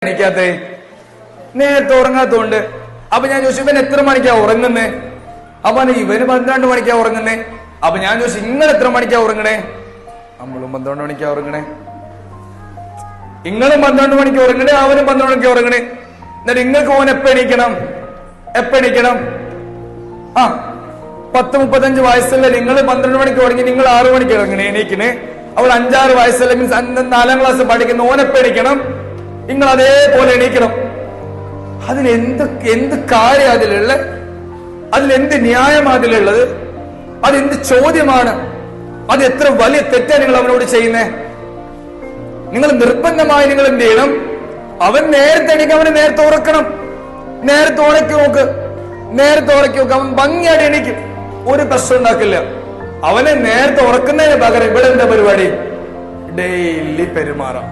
എണീക്കാത്തേ? നേരത്തെ ഉറങ്ങാത്തോണ്ട്. അപ്പൊ ഞാൻ ചോദിച്ചു ഇവൻ എത്ര മണിക്കാ ഉറങ്ങുന്നേ? അപ്പൊ ഇവന് 12 മണിക്കാ ഉറങ്ങുന്നേ. അപ്പൊ ഞാൻ ചോദിച്ചു നിങ്ങൾ എത്ര മണിക്കാ ഉറങ്ങണേ? നമ്മളും 12 മണിക്കാ ഉറങ്ങണേ. നിങ്ങളും 12 മണിക്ക് ഉറങ്ങണേ, അവനും 12 മണിക്ക് ഉറങ്ങണേ. എന്നിട്ട് നിങ്ങൾക്ക് ഓൻ എപ്പ എണീക്കണം? 10-35 വയസ്സല്ലേ നിങ്ങൾ 12 മണിക്ക് ഉറങ്ങി, നിങ്ങൾ 6 മണിക്ക് ഇറങ്ങണേ എണീക്കണേ. അവൾ 5-6 വയസ്സല്ലേ, മീൻസ് 4ാം ക്ലാസ് പഠിക്കുന്ന ഓനെപ്പ എണീക്കണം? നിങ്ങൾ അതേപോലെ എണീക്കണം. എന്ത് കാര്യം അതിലുള്ള? അതിലെന്ത് ന്യായം അതിലുള്ളത്? അതെന്ത് ചോദ്യമാണ്? അത് എത്ര വലിയ തെറ്റാണ് നിങ്ങൾ അവനോട് ചെയ്യുന്നേ? നിങ്ങൾ നിർബന്ധമായി നിങ്ങൾ എന്ത് ചെയ്യണം? അവൻ നേരത്തെ എണീക്കും, അവനെ നേരത്തെ ഉറക്കണം. നേരത്തെ ഉറക്കി നോക്ക്, അവൻ ഭംഗിയായിട്ട് എണീക്കും, ഒരു പ്രശ്നം ഉണ്ടാക്കില്ല. അവനെ നേരത്തെ ഉറക്കുന്നതിന് പകരം ഇവിടെ എന്താ പരിപാടി? ഡെയിലി പെരുമാറാം.